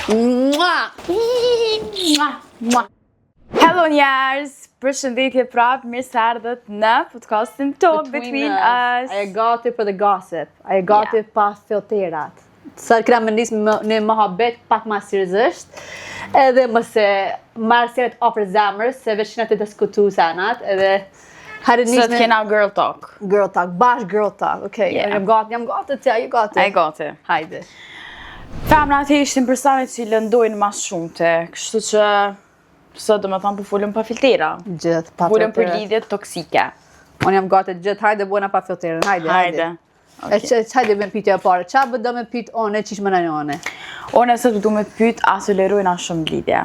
Hello njerëz, përshëndetje prapë, mirë se ardhët në podcastin tonë Between Us. A e gati për the gossip, a e gati pa filterat. Sa këna më nisë në mohabet pak ma seriozisht, edhe mëse marrë seret ofër zamrës, se veç në të diskutu sanat, edhe Sot kena girl talk. Girl talk, bash girl talk, okej. Jam gati të ju gati. A e gati. Hajde. Femrat ishtin personet që lëndojnë mas shumëte, kështu që sot do me thonë për fullëm pa filtera. Gjithë, pa fullëm për filtera. lidhjet toksike. Unë jam gati gjithë, hajde buona pa filtera, hajde. Hajde me pytja e pare, qa bë do me pyt one, qish më nëjë one? One sot du me pyt, a tolerojnë a shumë lidhje.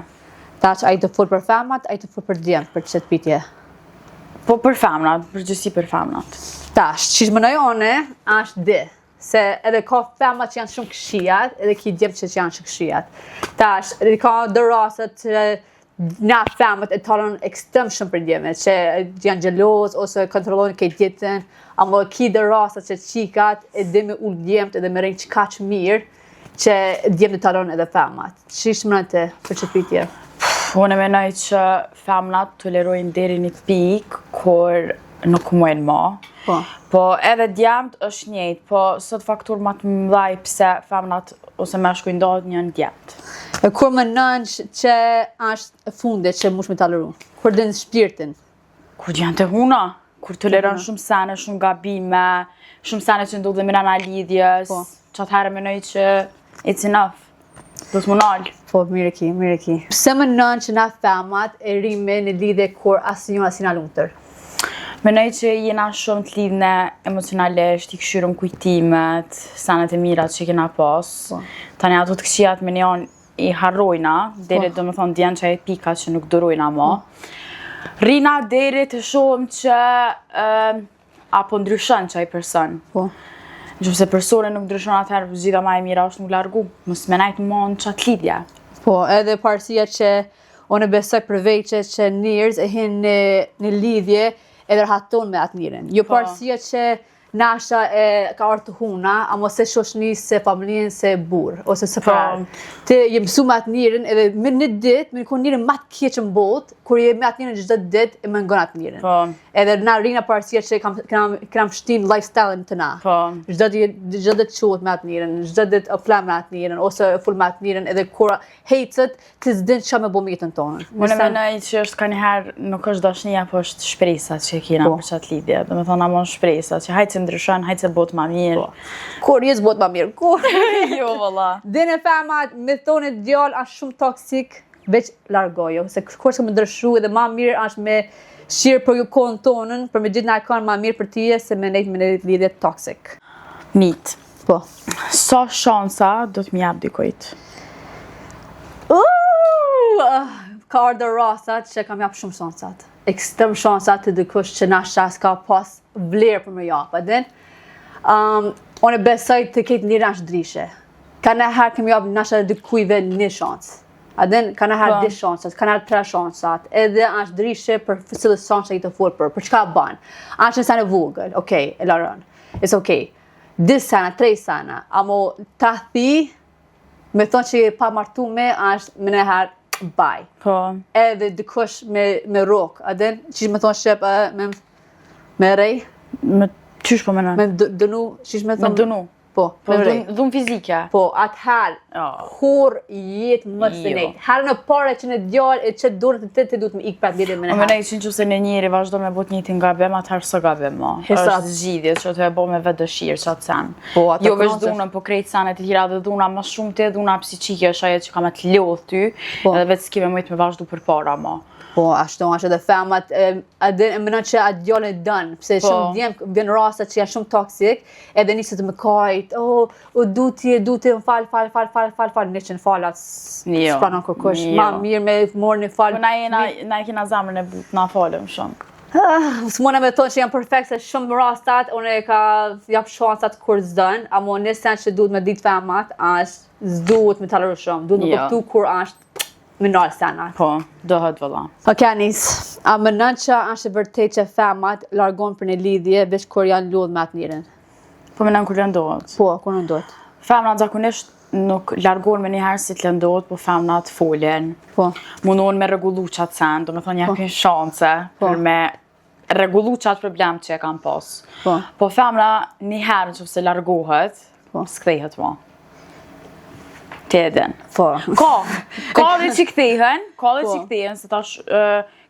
Ta që a i të full për femat, a i të full për djemë, për qëtë pytje? Po për femnat, për gjësi për femnat. Tash, qish më nëjë one, ashtë di. Se edhe ka femat që janë shumë këshijat, edhe ki djemë që janë shumë këshijat. Tash, edhe ka dë rasët që na femat e talon ekstrem shumë për djemë, që janë gjeloz ose kontrollojnë këtë djetën, amo ki dë rasët që qikat e dhe me ullë djemët edhe me rejnë që ka që mirë, që djemë të talon edhe femat. Qish më në të për që pytje? Unë menoj që femnat tolerojnë deri një pikë kur nuk mojnë ma. Po edhe djemët është njëjtë, po sot faktur ma të mëdhaj pse femnat ose meshkuj ndohet njën djemët. E kur më nënë që është funde që mush me toleru? Kur dhe në shpirtin? Kur janë të huna, kur toleron shumë sene, shumë gabime, shumë sene që ndodhe me nëna lidhjes, që atëherë menoj që it's enough. Do të më nalë. Po, mire ki. Pse më nënë që na femat e rime në lidhje kur asë njën asë njën lumëtër? Menoj që jena shumë të lidhne emocionalisht, i këshyrëm kujtimet, sanet e mirat që kena pas. Tani ato të këshijat me njën i harrojna, deri do me thonë djenë që e pika që nuk durojna ma. Rina deri të shumë që apo ndryshën që ai person. Nëse persone nuk ndryshon atëherë, gjitha ma e mira është nuk largu, mos me najtë ma në qatë lidhja. Po, edhe parësia që unë besoj përveqe që njërës e hinë në lidhje edhe rhaton me atë njërin. Jo parësia që nasha e ka orë të huna, amo se shoshni, se familjen, se burë, ose se farë. Ti je mësu me atë njërin edhe me një dit, me në konë njërin ma të keqë në botë, kur je me atë njërin gjithë dit, e me ngon atë njërin. Edhe na rina parësia që këram shtin lifestyle-in të na. Gjithë dit qohet me atë njërin, gjithë dit flam me atë njërin, ose full me atë njërin, edhe kur hejtët, të zdin që me bo me jetën tonë. Unë menoj që është ka njëherë, nuk është dashnia, po është shpresat që kena për qatë lidhje. Do me thonë amon shpresat, që hajtë që ndryshon, hajtë që botë ma mirë. Kur jesë botë ma mirë, kur? Jo, vëlla. Dine femat, me thonë e djallë është shumë toksik, veç largojo. Se kur që më ndryshu edhe ma mirë është me shirë për ju kohën tonën, për me gjithë nga e kanë ma mirë për tije, se me nejtë me nejtë lidhje toksik. Nit. Po. Sa shansa do të mjabë dikojt? Ka ardhë rasat që kam japë shumë shansat. Ekstrem shansat të dikush që na shas ka pas vlerë për me japë. Unë besoj të ketë një rash drishe. Ka në herë kem japë nasha dikujve një shansë. Ka në herë 10 shansat, ka në herë 3 shansat. Edhe është drishe për cilë shansat i të folë për çka banë. Është në sene vogël, okej, e larën. It's okej. 2 sana, 3 sana. Amo ta thi, me thonë që pa martu me, është me në herë baj. Edhe dikush me rok, adin, qish me thonë shqep me rej? Qysh po me në? Me dënu, qish me thonë? Me dënu? Po, me rej. Dhunë fizike? Po, atëherë, kur jetë më së nejtë. Herë në pare që në djallë e që dorë të të duhet me ikë për lidhje me në herë. Me nejtë që në që se në njëri vazhdo me bot njëti nga bem, atëherë së ga bem, ma. është zgjidhje që të e bo me vetë dëshirë që atë sen. Jo veç dhunën, po krejtë sanet e tjera dhe dhuna ma shumë të, dhuna psiqike është ajet që ka me të lodhë ty, edhe vetë s'kime mëjtë me vazhdu për para, ma. Po, ashtu edhe femat, e mënon që atë djallën e dënë, pëse shumë djemë vjen rasat që janë shumë toksik, edhe njësë të më kajt, du ti, më falë, një që në falat, s'pranon kërkush, ma mirë me morë një falë. Po na e kena zamrën e butë, na falëm shumë. S'mona me thonë që janë perfekt, se shumë rastat, unë e ka japë shansat kur zdën, amo në sen që duhet me ditë femat, s'duhet me talërë shumë, duhet me kuptu kur është me nalë senat. Po, dohet vëlla. Ok, Anis, a më nënë që është e vërtet që femat largon për një lidhje veç kur janë lodhë me atë njërin? Po më nënë kur janë dohet? Po, kur janë dohet. Femrat zakonisht nuk largohen me njëherë si të lëndohet, po femnat foljen. Po. Mundohen me rregullu qatë sen, do me thonë japin shanse për me rregullu qatë problem që e kam pas. Po femna njëherë që se largohet, s'kthehet ma. Ti e din. Ka dhe që kthehen, se tash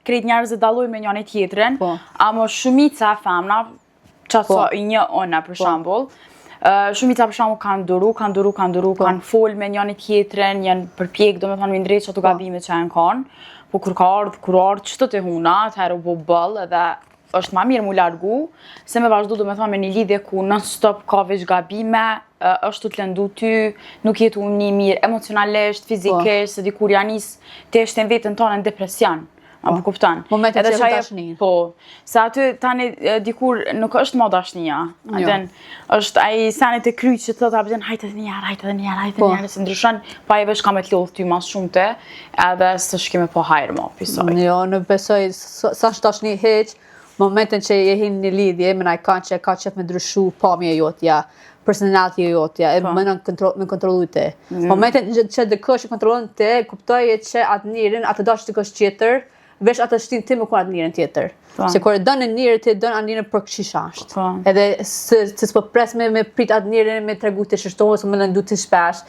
krejt njerëzit dallojnë me njëri tjetrin, ama shumica e femna, qatë sa i një ona për shembull, shumica për shembull kanë duru, kanë fol me njëri tjetrin, janë përpjek, domethënë me ndrejt ato gabimet që janë kanë, po kur ardh çdo të huna, atëherë u bë boll edhe është ma mirë mu largu, se me vazhdu domethënë me një lidhje ku non-stop ka veç gabime, është të lëndu ty, nuk jetu një mirë emocionalisht, fizikisht, se dikur janis të eshten vetën tonë në depresion. Apo kupton? Momentet që dashnin. Po, se aty tani dikur nuk është më dashnia. Aten është ai sanet e kryq që thotë abden hajtë edhe një herë, se ndryshon, pa e vesh ka me të lodh ty mas shumëte, edhe së shkime po hajrë më pisoj. Jo, në besoj, sa është dashni heq, momentin që je hin një lidhje, me naj kanë që ka qef me ndryshu pamje jotja, personality jotja, e më në kontrollu te. Momentin që dëkosh e kontrollon te, kuptoj që atë njërin, atë dash të kosh tjetër, vesh atë shtin ti më ku atë njërin tjetër. Se kur e dënë njërin ti, dënë atë njërin për këshisha është. Edhe se s'po pres me prit atë njërin, me tregu të shështohë, se më lëndu të shpesh,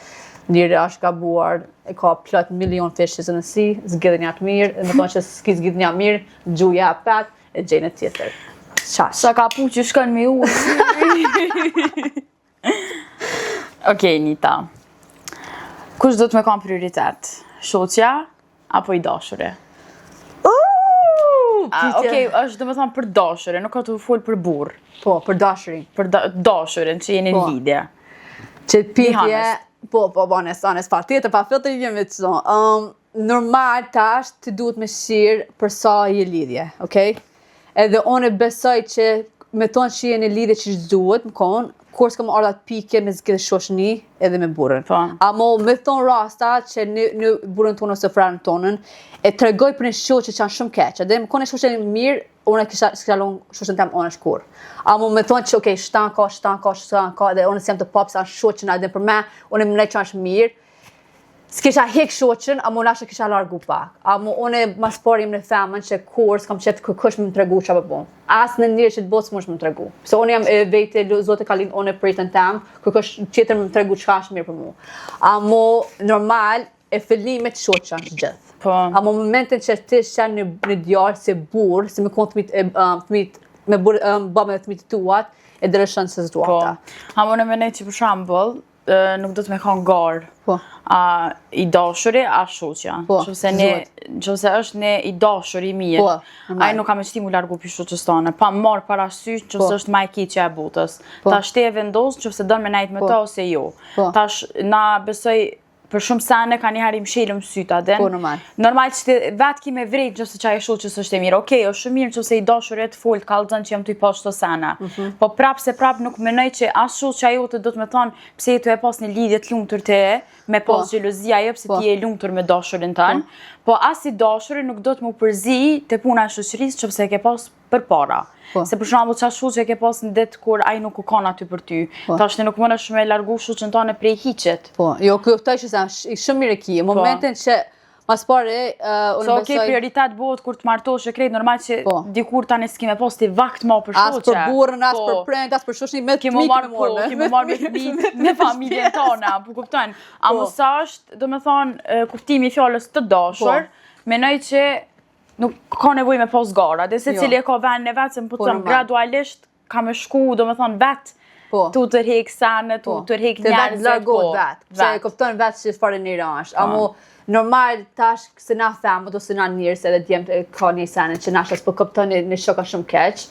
njëri është gabuar, e ka plot milion fishës në si, zgjidhen atë mirë, dhe më tonë që s'ki zgjidhen atë mirë, gjuja pat, e gjejnë tjetër. Qash. Sa ka pu që shkën me u. Okej, Nita. Kush do të me kam prioritet? Shoqja apo i dashuri? Okej, është do me thonë për dashuri, nuk ka të fol për burr. Po, për dashurin. Për dashurin që jeni në lidhje. Që pyetje, po, honest, pa tjetër, pa filtër jemi të zonë. Normal tash të duhet me shirë për sa je lidhje, okej? Edhe unë besoj që me tonë që jeni lidhje që duhet, më konë, kur s'kam ardhat pike me zgjidhje shoshni edhe me burrin. Amo me thonë rasta që në burrin tonë ose franën tonën, e tregoj për një shoqe që janë shumë keq. Edhe më kone shoqe mirë, unë kisha lon shoqen tem unë shkur. Amo me thonë që okay, shtan ka, edhe unë s'jam të pop sa shoqen edhe për me, unë më që është mirë. S'kisha hek shoqen, amo lashe kisha largu pak. Amo unë mas parim në femën që kur s'kam qetë kërkush me më tregu qa për bon. As në njërë që të botë s'mosh me më tregu. Se unë jam vete, zote kalin unë e pritën tem, kërkush qetër me më tregu qka është mirë për mu. Amo normal, e fillimet shoqen është gjithë. Amo momentin që ti shenë një djarë si burë, si me konë thmit, me bëme thmit tuat, e dërëshën se zduata. Amo në menej që për shambull, nuk do të me kanë garë. I dashuri, a shoqja. Qëse është ne i dashuri mirë, ai nuk ka me qëti mu largu për shoqës tonë. Pa marë parasysh qëse është ma e keqja e botës. Ta shte e vendosë qëse dënë me najtë me ta ose jo. Tash na besoj për shumë sene ka njëherë i mshelëm syta den. Normal që ti vetë ki me vrejt qëse që aje shoqës është e mirë. Okej, është shumë mirë qëse i dashurit folë kalëzën që jam të i pas shto sene. Po prap se prap nuk menoj që as shoqë që ajo të do të me thonë pse tu e pas një lidhje të lumëtur të e, me pas gjelozia jo pse ti e lumëtur me dashurin tënë. Po as i dashurin nuk do të mu përzi të puna e shoqërisë që pse ke pas për para. Se për shembull çfarë shoqë ke pas në det kur ai nuk u kanë aty për ty. Tash ti nuk mundesh me largu shoqën tonë prej hiçet. Po, jo kuptoj që shumë mirë ki. Momentin që mas pare unë besoj. Okej, prioritet bëhet kur të martohesh e krejt normal që dikur tani s'ke me pas ti vakt më për shoqë. As për burrën, as për prend, as për shoqëni me të mikë me morë. Kemi marrë me fëmijë, me familjen tonë, po kupton. Amo sa është, domethënë, kuptimi i fjalës të dashur, mendoj që nuk ka nevojë me pas gara, dhe se cili e ka vend në vetë, se më pëtëm gradualisht ka me shku, do me thonë vetë, tu tërhek sene, tu tërhek njerëzit. Të largohet vetë, se e kupton vetë që fare një rash. Amo normal tash se na femët ose na njerëz edhe djemt ka një sene që nash as po kupton një shoka shumë keq.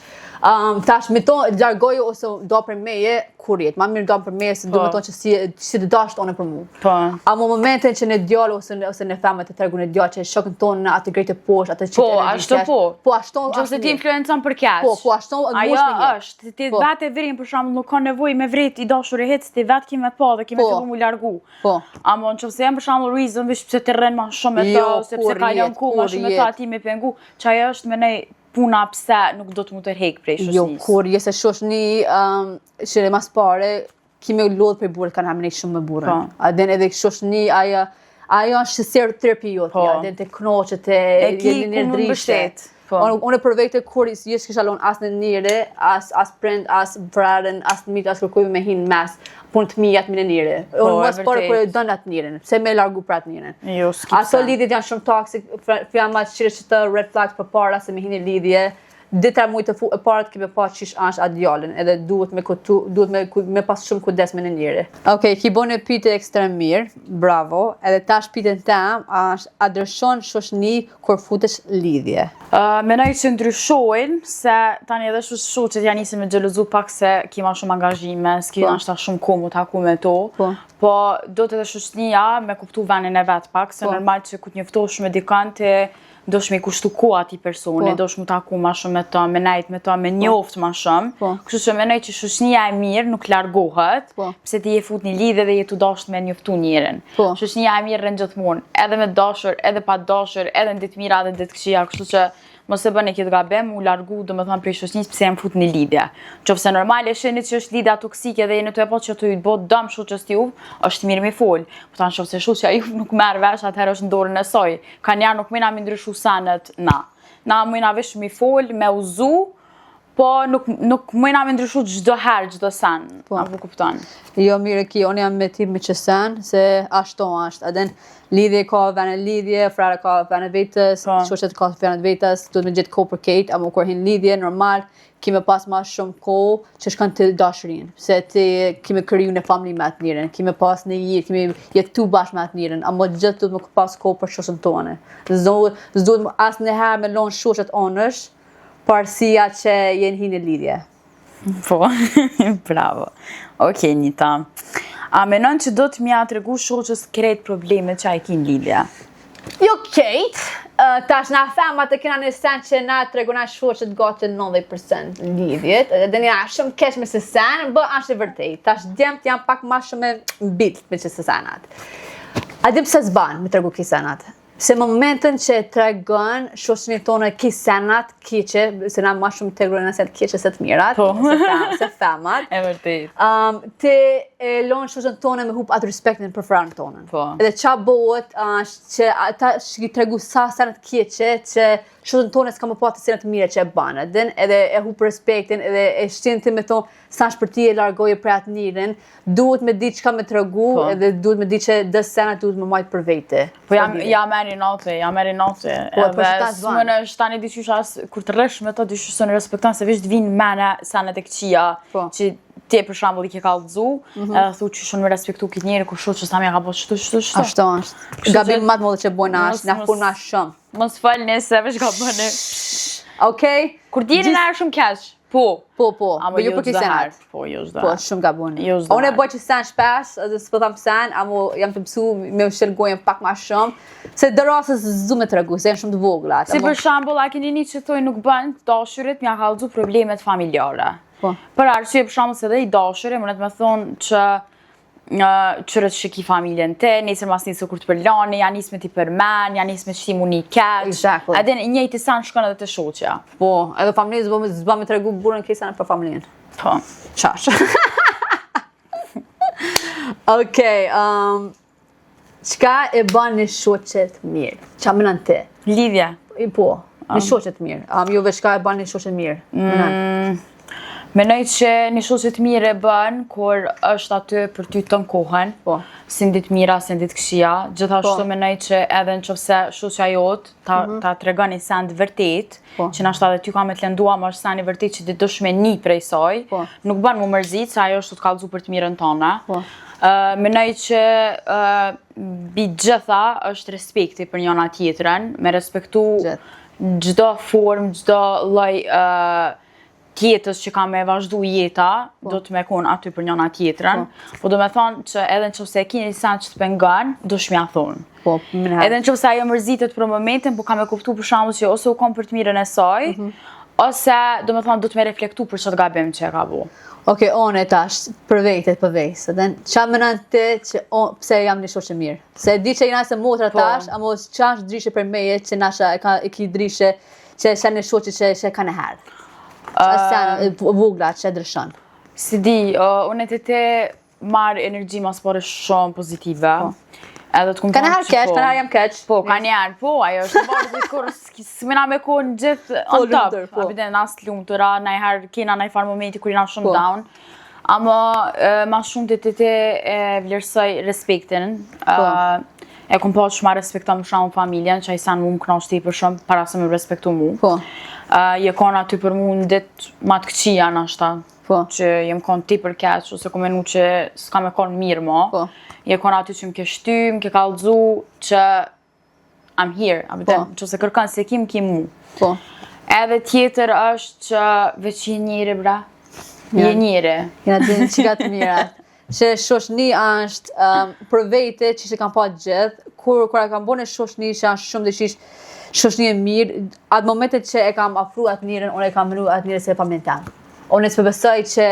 Tash me to largoj ose do për meje kur jetë. Ma mirë do për meje se do me tonë që si të dasht one për mu. Amo momentin që në djallë ose në femët të tregu në djallë që shokën tonë atë grejtë poshtë, atë qitë e ashtu po. Po ashtu është. Gjose ti influencon për keq. Po ashtu ajo është. Ti vetë e vërin për shembull nuk ka nevojë me vret i dashur e hec, ti vetë ki me pa dhe ki me fillu mu largu. Amo nëse jam për shembull reason veç pse të rën më shumë me to, sepse ka lënë ku më shumë me to aty me pengu, çaja është me puna pse nuk do të mu tërhek prej shoqënisë. Jo, kur jesë shoqëni që mas pare kime lodhë për burët kanë hamënej shumë me burën. Adin edhe shoshni ajo është shësirë terapi jote, adin të knoqët e jeni një drishte. Unë për vete kur jesh kisha lonë as në njëre, as prind, as vrarën, as në mitë, as kërkujme me hinë mes, punë të mijat me në njëre. Unë mos parë kërë dënë atë njëren, pse me largu për atë njëren. Ato lidhjet janë shumë toxic, fjama që qire që të red flags për para se me hinë lidhje, dita mujtë e parët kime pa qish është adjallin, edhe duhet me pas shumë kujdes me në njëre. Okej, ki bo në pyetje ekstrem mirë, bravo, edhe tash pyetjen tem është a dërshon shoshni kur futesh lidhje? Menoj që ndryshojnë, se tani edhe shoqet janë nisi me xhelozu pak se ki ma shumë angazhime, s'ki ashta shumë kohë mu taku me to, po do të edhe shoqnia me kuptu venin e vet pak, se normal që ku t'njoftosh me dikant do shme i kushtu ko ati personi, do shme taku ma shumë me ta, me nejt me ta, me njoft ma shumë. Kështu që menoj që shoqnia e mirë nuk largohet, pse ti je fut një lidhje dhe je tu dasht me njoftu njërin. Shoqnia e mirë rënë gjithmonë, edhe me dashur, edhe pa dashur, edhe në ditë mira, edhe në ditë këqija, kështu që mos e bëni këtë gabim, u largu do me thonë prej shoqnisë pse jam fut një lidhje. Qofse normal e shihni që është lidhja toksike dhe jeni të e po që të ju të bëhet dëm shoqës t'juv, është mirë me fol. Po tanë qofse shoqja juv nuk merr vesh, atëherë është në dorën e saj. Ka njerë nuk mëna mi ndryshu senet na. Na mëna vesh mi fol, me uzu, po nuk mëna mi ndryshu çdo herë, çdo sen. Apo kupton? Jo, mirë ki, unë jam me ti me që sen, se ashtu është. Adin, lidhje ka vene lidhje, frare ka vene vetës, shoqet ka vene vetës, duhet me gjithë kohë për kejt, ama kur hin lidhje, normal, kime pas ma shumë kohë që shkan të dashurin. Se ti kime kriju në familje me atë njërin, kime pas në jirë, kime jetu bashkë me atë njërin, ama gjithë duhet me pas kohë për shoqën tonë. Zduhet asë në herë me lonë shoqet onësh, parësia që jenë hi në lidhje. Po, bravo. Okej, Nita. A menon që do të mja tregu shoqës krejt problemet që a i kin lidhja? Jo kejt, tash na femat e kena një sen që na treguna shoqët gati 90% lidhjet, dhe një shumë kesh me se sen, bë ashtë e vërtej. Tash djemt janë pak ma shumë mbilt me që se senat. A dim se zban me tregu ki senat? Se më momentën që tregon shoqëni tonë ki senat, keqe, se na ma shumë tregurin e set keqe se të mirat, se femat. E vërtet. Ti lonë shoqën tonë me hup atë respektin për franë tonën. Edhe qa bëhet që ata shki tregu sa senat keqe që shoqën tonë s'ka më pa të senat mire që e banë. Edhe e hup respektin, edhe e shtin ti me thonë sa shpër ti e largoje për atë njërin, duhet me di qka me tregu, edhe duhet me di që dë senat duhet me majtë për vete. Po ja meri natë. Edhe s'më në është tani dyqysh asë, kur të rësh me to dyqysh së në respektan, se vish të vinë mene senet e këqia, që ti për shambull i ke kallëzu, edhe thu që shumë me respektu këtë njeri, kur shoqës ta mja ka po qëtu. Ashtu është. Gabim matë modë që bojnë ashtë, na punë ashtë shumë. Mos falni se vesh ka bëni. Okej. Kur djeri na është shumë keq. Po. Amo ju për kisenat. Po, jo zdo. Po, shumë gaboni. Unë e bëj që sen shpesh, edhe s'po tham sen, amo jam të mësu me shërgojën pak ma shumë, se dë rastës zdu me të regu, se janë shumë të vogla. Si për shambull, a keni një që thoi nuk bënd dashurit, mja kallëzu problemet familjare. Për arsye për shambull se dhe i dashurit, më me thonë që qërët që ki familjen te, nesër mas nesër kur të përlani, janë nisë me ti përmen, janë nisë me qëti mu një keq, edhe njëjti sen shkon edhe të shoqja. Po, edhe familjen zba me të regu burën kejsen për familjen. Po. Qash. Okej, qka e ban një shoqet mirë? Qa mënën ti? Lidhja? Po, një shoqet mirë. Jo veç qka e ban një shoqet mirë? Menoj që një shoqet mirë e bën kur është aty për ty të në kohën, si në ditë mira, si në ditë këqija. Gjithashtu menoj që edhe në qofse shoqja jotë ta tregon një sen të vërtet, që nashta dhe ty ka me të lëndua, më është sen i vërtet që ti dësh me një prej saj, nuk bën mu mërzit, se ajo është të kallëzu për të mirën tona. Menoj që bi gjitha është respekti për njëna tjetërën, me respektu gjdo form, gjdo lloj tjetës që ka me vazhdu jeta, do të me konë aty për njëna tjetërën, po do me thonë që edhe në qëfëse e kini sen që të pengon, do shmja thonë. Edhe në qëfëse ajo mërzitet për momentin, po ka me kuptu për shambull që ose u kom për të mirën e saj, ose do me thonë do të me reflektu për çdo gabim që e ka bu. Okej, one tash, për vejtet për vejs, qa mënën ti që pse jam një shoqe mirë? Se di që jena se motra tash, amo qa është drishe për meje që nasha e ki drishe që shenë një shoqe që ka në herë? Vogla që e drëshon. Si di, unë e të marr energji mas pore shumë pozitive. Edhe të kumë Kanë herë keq, kanë herë jam keq. Po, kanë herë, po, ajo është bërë të kur s'mina me konë gjithë on top. Abiden, as të lumëtura, najherë kena najfarë momenti kur jena shumë down. Ama ma shumë të e vlerësoj respektin. E kom pa që ma respekta më shumë familjen, që a i sanë mu më knashti për shumë para se me respektu mu. Je konë aty për mu në ditë ma të këqia nashta. Që jem konë ti për keq, ose kom menu që s'ka me konë mirë ma. Je konë aty që më ke shty, më ke kallëzu që I'm here, që se kërkan se kim mu. Edhe tjetër është që veç je njëri bra. Je njëri. Jena të një qika të mirat. Që shoshni është për vete që kam pa gjithë, kur e kam bone shoshni që është shumë dhe që shoshni e mirë, atë momentet që e kam afru atë njërin, unë e kam mënu atë njërin se familjen tamë. Unë e besoj që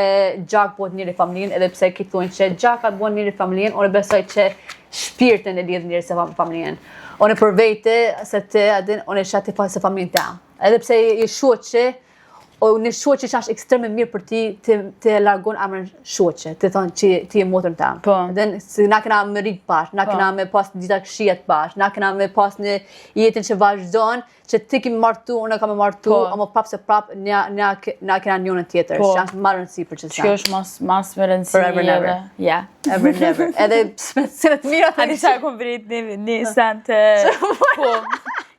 gjak bëhet njëri familjen, edhe pse këtë thonë që gjakat bëhet njëri familjen, unë e besoj që shpirtin e lidh njëri se familjen. Unë për vete, se te, unë e shati falë se familjen tamë. Edhe pse je shoqe, unë shoqe që është ekstreme mirë për ti të largon amrën shoqe, të thonë që ti e motërën tamë. Edhe na kena me rritë bashkë, na kena me pas dita këshijat bashkë, na kena me pas në jetën që vazhdojnë, që ti kemi martu, unë kam martu, ama prapë se prapë na kena njënën tjetër, që është më rëndësi për që sa. Që është mas më rëndësi. Forever never. Yeah, ever never. Edhe se në të mira të Adi qa e kom vrit një sen të...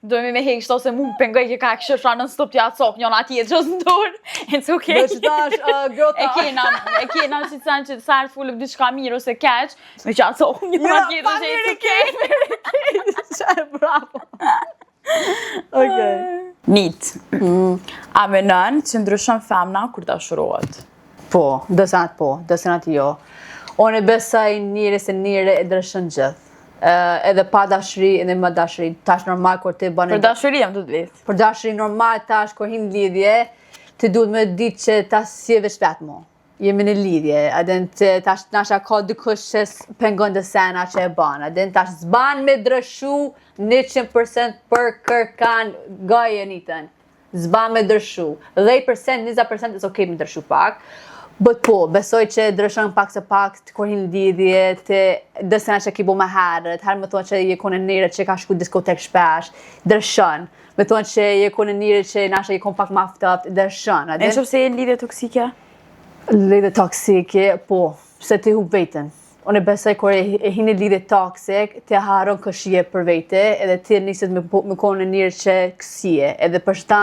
Dojmë me hekë shto se mu më pengoj që ka kështë shranën stop t'ja cop njën atje që është ndurë. It's okay. Dhe që ta është grota. E kena që të sen që të sartë fullë për diçka mirë ose keq, me që a cop njën atje që it's okay. Që bravo. Okej. Nit. A menon që ndryshon femna kur dashurohet? Po, dësënat jo. Unë e besoj njëri se njëri e ndryshon gjithë. Edhe pa dashuri, edhe me dashuri. Tash normal kur ti bën. Për dashuri jam të ditë. Për dashuri normal tash kur hin lidhje, ti duhet me ditë që tash si veç vetë mo. Jemi në lidhje, adin tash nasha ka dikush që pengon dhe sena që e ban. Adin tash zban me drëshu 100% për kërkan gaje njëtën. Zban me drëshu. 10%, 20% is okay me drëshu pak. But po, besoj që drëshon pak se pak të kur hin lidhje, të dësena që ki bo me herët me thonë që je kone njëre që ka shku diskotek shpesh, drëshon. Me thonë që je kone njëre që nasha je kon pak ma ftëft, drëshon. E që pëse e lidhje toksike? Lidhje toksike, po, se ti hub vetën. Unë e besoj kur e hin lidhje toksik, ti haron këshije për vete, edhe ti niset me kone njëre që kësije. Edhe për shta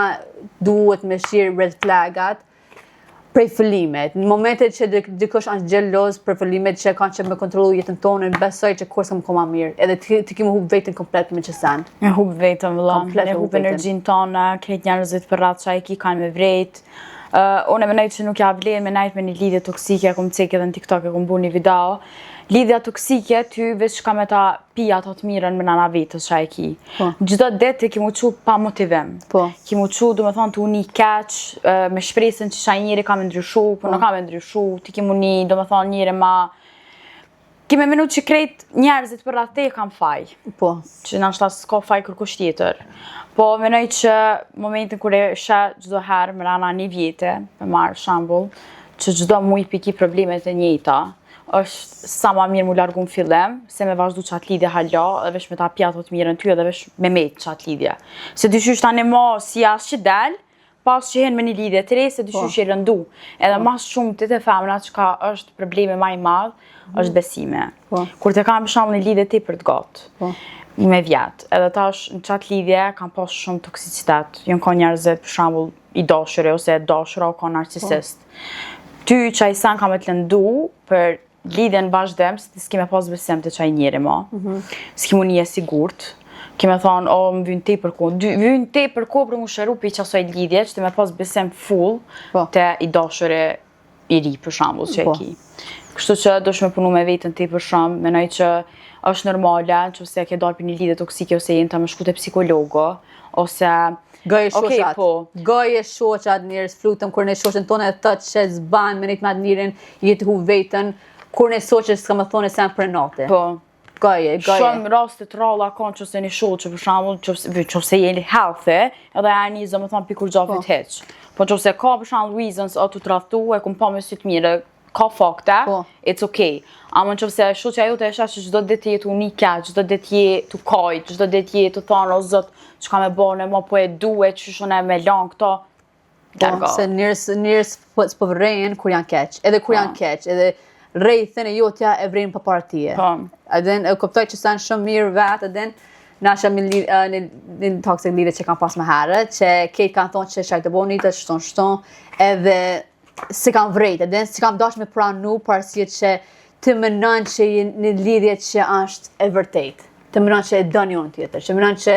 duhet me shirë red flagat, prej fillimet. Në momentet që dikush është gjeloz për fillimet që kanë që me kontrolu jetën tonë, besoj që kur s'kam koma mirë. Edhe ti ki më hub vetën komplet me që sen. E hub vetën, vëllam. E hub energjin tonë, krejt njerëzit për ratë që a i ki kanë me vrejt. Unë e menoj që nuk ja vlen me najt me një lidhje toksike, kom cek edhe në TikTok e kom bu një video. Lidhja toksike, ty veç ka me ta pia të të mirën me nana vetës që a i ki. Gjitha dete ki mu qu pa motivim. Ki mu qu, du me thonë, të uni keq, me shpresën që qaj njëri ka me ndryshu, për nuk ka me ndryshu, ti ki mu një, du me thonë, njëri ma... Ki me menu që krejt njerëzit për rrate kam faj. Që nashta s'ka faj kërkush tjetër. Po menoj që momentin kër e shë gjdo herë me rana një vjetë, me marrë shambull, që gjdo mu i piki problemet e njëta, është sa ma mirë mu largu në fillim, se me vazhdu qatë lidhje halja, dhe vesh me ta pjatë të mirën ty, dhe vesh me metë qatë lidhje. Se dyshysh tani ma si asë që del, pas që hen me një lidhje të re, se dyshysh që i rëndu. Edhe mas shumë të femna që ka është probleme ma i madhë, është besime. Kur të kam shumë një lidhje ti për të gatë, me vjetë. Edhe tash në qatë lidhje kam pas shumë toksicitet. Jënë ka njerëzit për shambull i dashëre, ose dashëra o ka narcisist. Ty që a i sen ka me të lëndu për lidhjen vazhdem, se ti s'ki me pas besim të qaj njeri ma. S'ki mu një sigurt. Ki me thonë, o, më vynë te për ko. Vynë te për ko për mu shëru për i qasoj lidhje, që ti me pas besim full të i dashëre i ri për shambull që e ki. Kështu që do shme punu me vetën te për shambull, menoj që është normale, që ose ke dalë për një lidhje toksike, ose jenë të me shku të psikologo, ose... Goje shoqat. Goje shoqat njerës flutëm, kur në shoqën tonë e thët që zban me njët matë njërin, jetë hu vetën, kur në shoqën s'ka më thonë e sen për natë. Goje. Shumë rastet ralla kanë që se një shoqë, për shambull, që se jeni healthy, edhe e një më thonë pikur gjafit heq. Po që se ka për shambull reasons o të traftu, e kum pa me sytë mire, ka fakte, Po. it's okay. Ama nëse shoqja jote e sheh që çdo ditë jetë unike, çdo ditë je tu kajt, çdo ditë je tu thonë o zot, çka më bën, mo po e duhet, çysh unë me lan këto. Po, se njerëz po vrejnë kur janë keq. Edhe kur janë keq, edhe rrethën e jotja e vrejnë përpara tije. Po. Edhe e kuptoj që janë shumë mirë vetë, edhe na shem në toxic lidhje që kam pas më herët, që Kate kanë thonë që shaj të boni të shton, edhe si kam vrejt, edhe si kam dash me pranu parësie që të mënon që je në lidhje që është e vërtet. Të mënon që e dëni unë tjetër, që mënon që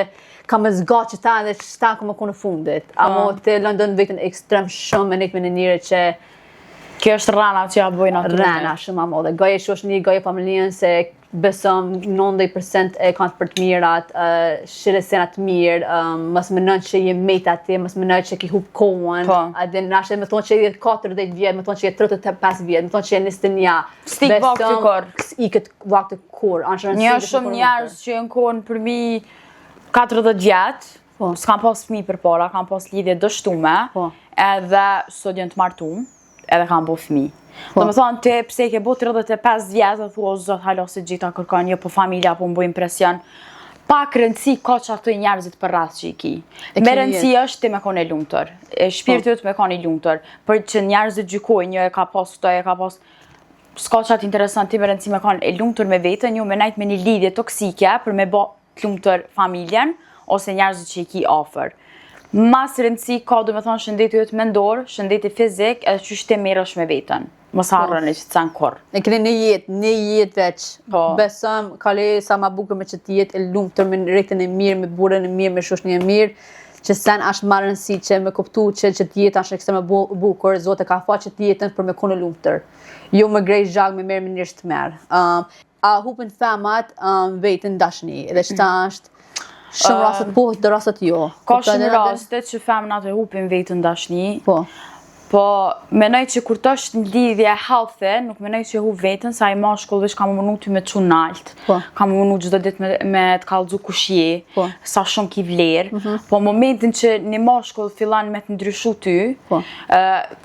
ka më zgatë që ta edhe që ta ka më ku në fundit. Amo të lëndon vetën ekstrem shumë me një njëre që Kjo është rana që ja bëjnë atë. rana shumë amo dhe goje shoshni, goje familjen se besëm 90% e kanë për të mirat, shirësena të mirë, mos mënon që je met aty, mos mënon që ki hub kohën. Po. Edhe nashe më thonë që je 40 vjet, më thonë që je 35 vjet, më thonë që je 21. Stik vakti kur. I këtë vakti kur. Një shumë njerëz që janë kohën për mi 40 vjet, Po. s'kan pas fëmijë përpara, kanë pas lidhje dështume, Po. edhe sot janë të martuar, edhe kanë bo fëmijë. Po. Do më thonë, ti pse ke bo 35 vjetë dhe thua, o zot, halo se gjitha kërkan, jo po familja, po më bo impresion. Pak rëndësi ka që ato njerëzit për rrath që i ki. Me rëndësi është ti me kone i lumëtër. Shpirti jot me kone i lumëtër. Për që njerëzit gjykojnë, një e ka pas këto, e ka pas... S'ka qatë interesant, ti me rëndësi me kone i lumëtër me vetën, ju me najt me një lidhje toksike për me bo të lumëtër familjen, ose njerëzit që i ki ofër. Mas rëndësi ka, do me thonë, shëndeti jot mendor, shëndeti fizik, edhe që shte merësh me vetën. Mos harrën e që të sanë kur. E kene një jetë veç. Po. Besëm, kale sa ma bukur me që të jetë e lumëtër me rretën e mirë, me burën e mirë, me shoshni e mirë, që sen është marë rëndësi që me kuptu që të jetë është ekstrem e bukur, zote ka fa që të jetën për me kone lumëtër. Jo me grej zhag me merë me njërës të merë. A hupin femat vetën dashni, edhe që ta është shumë rastet po, dhe rastet jo. Ka shumë rastet që femnat e hupin vetën dashni, Po. po menoj që kur të është në lidhje healthy, nuk menoj që e hup vetën, sa i mashkull veç ka më mënu ty me të nalt, Po. ka më mënu çdo ditë me të kallëzu kushje, Po. sa shumë ki vlerë, po momentin që një mashkull fillan me të ndryshu ty, Po.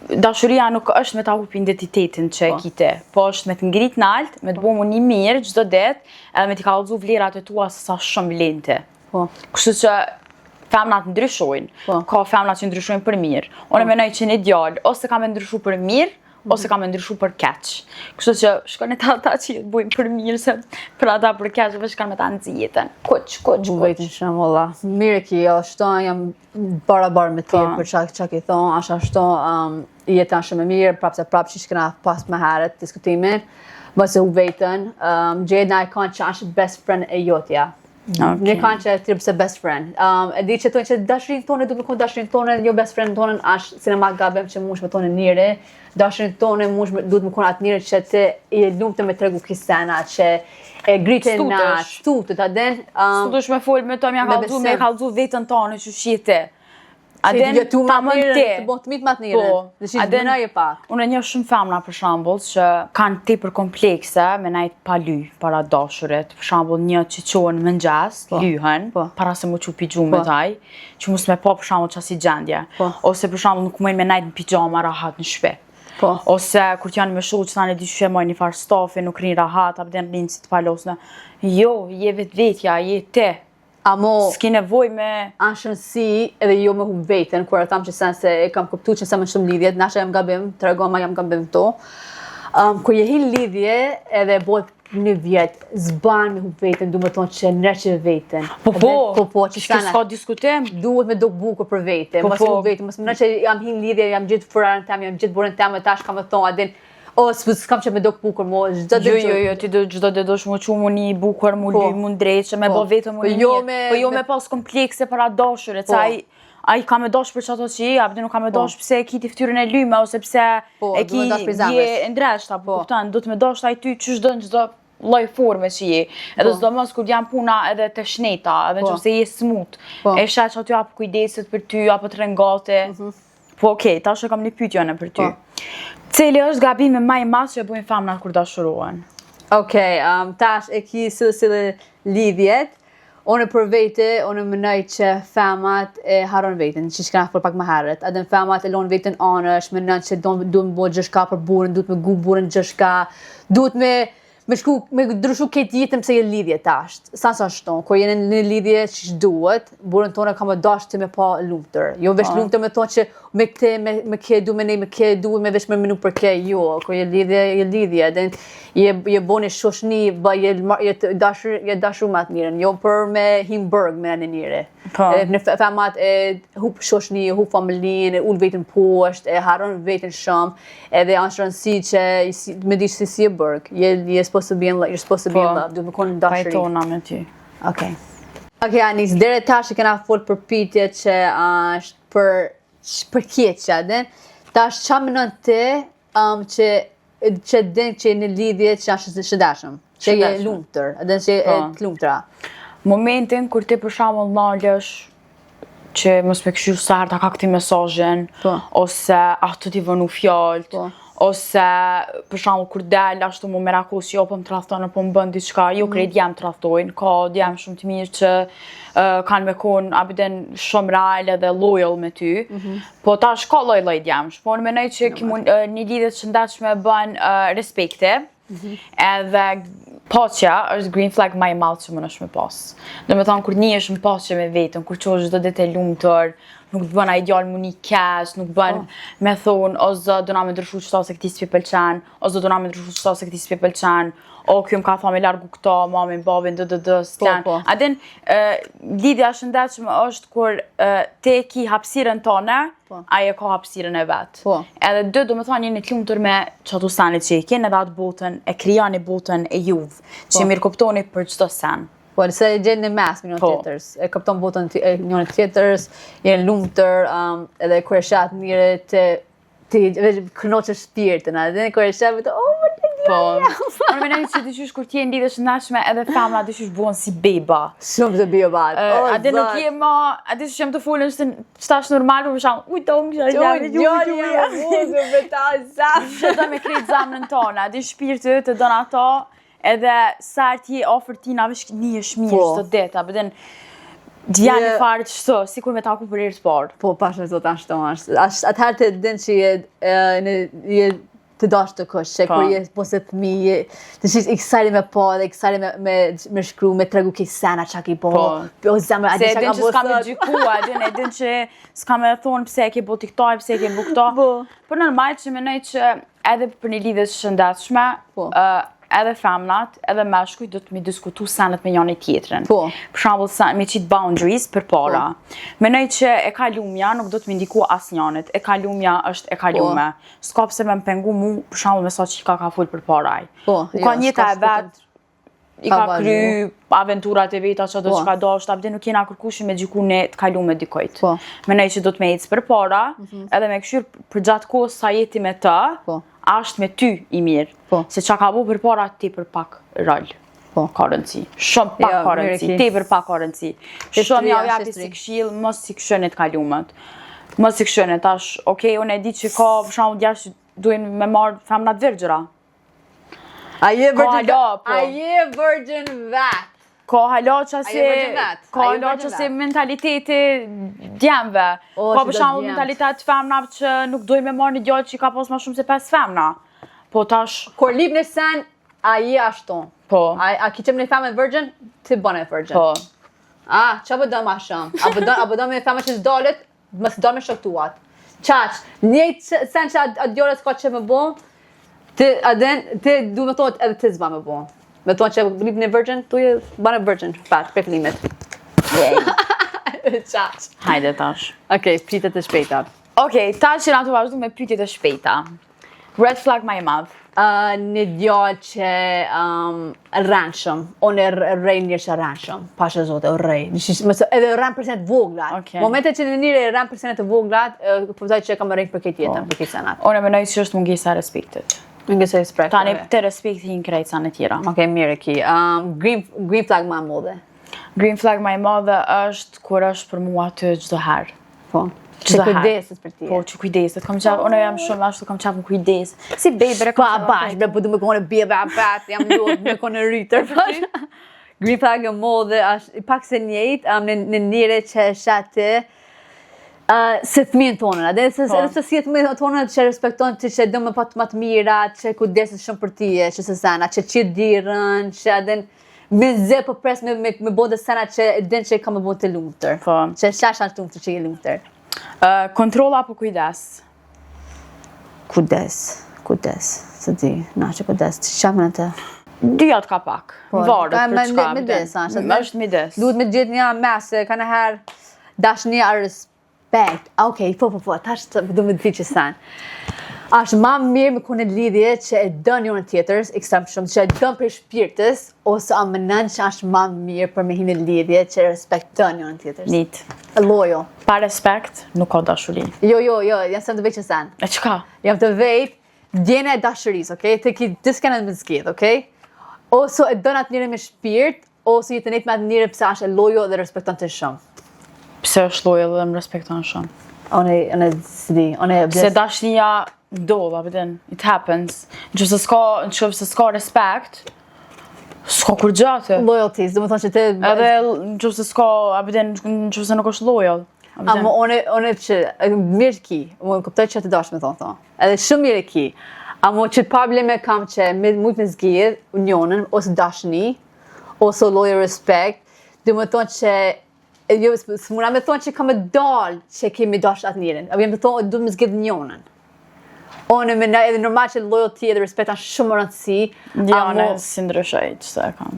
dashuria nuk është me ta hup identitetin që e kite, po është me të ngrit nalt, me të bo më një mirë çdo ditë, edhe me t'i kallëzu vlerat e tua se sa shumë vlente. Po. Kështu që femnat ndryshojnë, Po. ka femnat që ndryshojnë për mirë. Unë menoj që një djalë, ose ka me ndryshu për mirë, ose ka me ndryshu për keq. Kështu që shkone ata që jetë bujnë për mirë, se për ata për keq, dhe shkone me ta në jetën. Kuq. Vetën shumë, valla. Mirë ki, ashtu jam barabar me ti për çka ki thonë, ashtu jeta shumë e mirë, prapë që shkena pas më herët diskutimin, mëse u vetën, Gjeda e kanë që është best friend e jotja. Një kanë që tërë se best friend. E di që tonë që dashurin tonë, du me konë dashurin tonë, jo best friend tonë, është sinema gabem që mush me tonë njëre, dashurin tonë, du me konë atë njëre që të i lumëtë me tregu kisena, që e gritë e natë, stutët, aden. Stutush me folë me to, me kalzu vetën tonë që shite. Aden tu ta më të te. bon të mitë matë njëre, dhe që të bënaj e pak. Unë një shumë femna për shambull që kanë tepër komplekse me najt pa ly para dashurit. Për shambull një që qohen mëngjes, lyhen, para se mu që pijgjumë me taj, që mus me pa për shambull që asi gjendje. Ose për shambull nuk mujnë me najt në pijama rahat në shpe. Ose kur t'janë me shullë që ta në di që mojnë një farë stafi, nuk rinë rahat, abden rinë si të palosnë. Jo, je vetja, je te. Amo, s'ki nevoj me... Anshënësi edhe jo me hub vetën, kur e tham që sen se e kam kuptu që sen me shumë lidhjet, nashe jam gabim, të regoma jam gabim to. Kur je hin lidhje edhe bot një vjet, zban me hub vetën, du me thonë që nërqe vetën. Po, që s'ka diskutim. Duhet me do bukur për vetën, mos hub vetën, mos më në që jam hin lidhje, jam gjithë furarën tem, jam gjithë burën tem, e tash kam e thonë, adin, s'kam që me do bukur, mo, Jo, ti gjdo dhe dosh mu që mu një bukur, mu ly, mu ndrejt, që me bo vetëm mu një mirë. Po jo me pas komplekse para dashurit, sa ai ka me dash për që ato që i, abdi nuk ka me dash pëse e ki t'i ftyrën e lyme, ose pëse e ki je ndreshta, po kuptan, do t'me dash taj ty që shdo në gjdo loj forme që je. Edhe zdo mos kur jam puna edhe të shneta, edhe që pëse je smut, e shet që aty apë kujdesit për ty, apë të rengate. Po okej, tash e kam një pyetjone për ty. Cili është gabimi më i madh që e bujnë femnat kur dashurohen? Okej, tash e ki sillë lidhjet, Unë për vete, unë mënoj që femat e haron veten, që shkena për pak më herët. Edhe femat e lon veten anësh, mënon që duhet me bo gjëshka për burën, duhet me gu burën gjëshka, duhet me ndryshu këtë jetën pse je lidhje tash. Sa shton, kur jeni në lidhje që duhet, burën tonë ka më dashur të me pa lumtur. Jo veç lumtur me thonë që me këtë me kë du me ne, me kë duhet me veç me menu për kë, jo, kur je lidhje, dhe je boni shoshni, je dashur më të mirën, jo për me himburg me në njëre. Në femat e hup shoshni, hup familjen, e ul veten poshtë, e harron veten shumë, edhe është rëndësi që me di si e burg, you're supposed to be in love, duhet me konë dashuri. Pajtona me ty. Okay, Anis, deri tash kena fol për pyetje që është për keqja, dhe tash qa mënon ti që din që në lidhje që është shëdashëm, që je lumtur, edhe që e të lumtura. Momentin kur ti për shembull nalësh që mos me këshiu sa herë ta ka këti mesazhin, ose atë ti vënu fjallët, ose për shembull kur del ashtu më merakos jo po më tradhton apo më bën diçka, jo krejt jam tradhtojnë, ka djem shumë të mirë që kanë me konë abiden shumë real edhe loyal me ty, po tash ka lloj djemsh, po në menoj që një lidhje të shëndetshme bën respekte, edhe paqja është green flag më i madh që mundesh me pas. Domethënë kur njihesh në paqje me veten, kur qosh çdo ditë e lumtur, nuk të bën ai djalë mu një keq, nuk bën me thonë o zot do na më ndryshu çfarë se këtij s'pi pëlqen, o zot do na më ndryshu çfarë se këtij s'pi pëlqen, o kjo më ka thënë me largu këto, mamin, babin, s'kan. A din lidhja e shëndetshme është kur ti ki hapësirën tënde, ai e ka hapësirën e vet. Edhe dy domethënë jeni të lumtur me çato sane që keni edhe atë botën, e krijoni botën e juve, që mirë kuptoni për çdo sen. Po, se e gjenë në mes me njën tjetërës, e këpton botën e njën tjetërës, jeni lumtur, edhe kur e shat mire ti kënoqë shpirtin, edhe kur e shat të Unë menoj që dyshysh kur t'je në lidhje shëndetshme edhe femra dyshysh buon si beba. Shumë të beba. Ade nuk je ma, ade që jem të folën qëtash normal, për shumë, ujtong, që do me krejt zamrën tona, ade shpirtë të donë ato, edhe sarë t'je ofër tina vesh një shmirë qëto deta, bëden djani farë qëto, si kur me taku për irë të parë. Po, pashë të ashtu është. Atëherë të din që je të dash të kush, që kur je posë fëmi, të shis iksari me pa dhe iksari me shkru, me tregu ki sena qa ki po, o zemë, se edin që s'ka me gjykua, edin që s'ka me thonë pse e ke bo tiktaj, pse e ke bo këto, për normal që menoj që edhe për një lidhje shëndetshme, edhe femnat, edhe meshkujt do të mi diskutu senet me njëri tjetrin. Për shembull, me qitë boundaries për para. Menoj që e kalumja nuk do të mi ndiku as njënit. E kalumja është e kalume. S'ka pse me më pengu mu, për shembull, me sa që i ka full për paraj. U ka njëta e vetë, i ka kry aventurat e veta që do që ka dashtë, abde nuk jena kërkushi me gjiku në të kalume dikojt. Menoj që do të me ecë për para, edhe me këshyr për gjatë kohës sa jeti me të, ashtë me ty i mirë, se që ka bu për para ti për pak rëllë. Ka rëndësi. Shumë pak ka rëndësi. Ti për pak ka rëndësi. Shumë ja japi si këshilë, mos si këshënit kalumet. Mos si këshënit, okej, unë e di që ka për shumë djash duhen me marrë femnat virgjëra. A je virgin vet? Ka halo që se mentaliteti djemve. Ka për shumë mentalitet femnave që nuk dojnë me marrë një gjallë që i ka pas ma shumë se 5 femna. Po tash... Kur lip në sen, a je ashton. Po. A ki qëm në femën virgin, ti bëne virgin. Po. Qa për do ma shumë? A për do me femën që s'dalit, më s'do me shoktuat. Qaq, njëjtë sen që a djore s'ka që me bo, ti du me thonë edhe ti s'ba me bo. Me thonë që lip në virgin, tu je bëne virgin, fat, për fillimet. Qaq. Hajde tash. Okej, pyetjet e shpejta. Okej, tash që na të vazhdu me pyetjet e shpejta. Red flag ma i madh. Një djallë që rrenshëm, unë e rej njërë që rrenshëm, pashe zote, o rej. Edhe rren përsenet voglat. Momentet që në njëre rren përsenet voglat, përtaj që kam rejnë për këtë jetën, për këtë senat. Unë e menoj që është mungesa e respektit. Mungesa e respektit. Tani të respekti një krejt sa në tjera. Okej, mirë ki. Green flag ma modhe. Green flag ma i madhe është kur është për mua të gjdo herë. Po. Që kujdeset për ti. Po, që kujdeset. Unë jam shumë ashtu, kam qafë më kujdes. Si bejbere, ka bash, bre, po du me kone bjeve a bat, jam duhet me kone rritër. green flag e modë është pak se njëjtë në njëre që shatë se fëmijën tonën, edhe se si fëmijën tonën që respekton që do më pat më të mira, që kujdeset shumë për ti, që se sana, që qit dirën, që edhe me zë po pres me bode sana që den që ka më bode të lumtur. Po. Që shashan të lumtur që i lumtur. Kontroll apo kujdes? Kujdes. Se di, na që kujdes, që në të? Dyjat ka pak. Varet për çka. Midis, është midis. Duhet me gjithë një mes, ka në herë dashnia a respekt. Okej, po, tash du me të që sanë. Ashtë ma mirë me kone lidhje që e dën njërën tjetër, ekstrem shumë, që e dën për shpirtës, ose a mënën që ashtë ma mirë për me hinë lidhje që e respektën njërën tjetër. Nit. Lojo. Pa respekt, nuk ka dashuri. Jo, jam se më të vejtë që sanë. E qka? Jam të vejtë, djene e dashuris, okej? Të ki diskenet me zgjith, okej? Ose e dën atë njëre me shpirt, ose jetë nejtë me atë njëre pëse ashtë e lojo dhe respektën të shumë. Pse është lojë dhe më respekton shumë? Se dashnia ndodh, apëtin, it happens. Në që se s'ka respekt, s'ka kur gjatë. Loyalties, do më thonë që te... Edhe në që se s'ka, apëtin, në që se nuk është lojal. Amo, one që, mirë ki, më këptoj që të dashë me thonë. Edhe shumë mirë ki. Amo që probleme kam që mujtë me zgjidh, unionën, ose dashni, ose loyal respect, do më thonë që jo, së muna me thonë që ka me dalë që kemi dash atë njërin. Apo jem të thonë, du me zgjidh njënën. Edhe normal që loyalty edhe respekt është shumë rëndësi. Diane, si ndryshoj që se kam.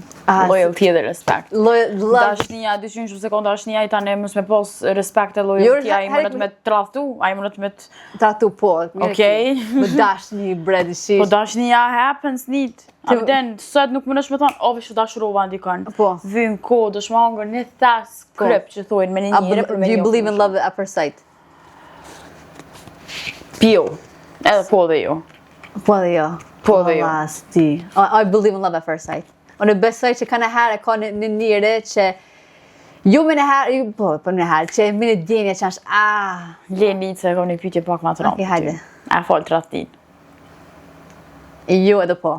Loyalty edhe respekt. Dashnia, dyshyn që se ka dashnia i tane mës me pos respekt e loyalty, a i mënët me trahtu, a i mënët me të... Trahtu, po. Okej. Me dashni, bredi, shish. Po dashnia happens, need. Abden, sot nuk më nëshme thonë, ove shu dashurova ndikon. Po. Vym ko, do shma hangër një thes kryp që thojnë me një njëre për me Do you believe in love at first sight? Pio. Edhe po dhe jo. Po dhe jo. Po dhe jo. I believe in love at first sight. Unë besoj që ka në herë ka në njëre që jo me në herë, po në herë, që me në djenje që është, Leni se ka një pyetje pak ma të rëmë. Okej, hajde. A falë të ratin. Jo edhe po.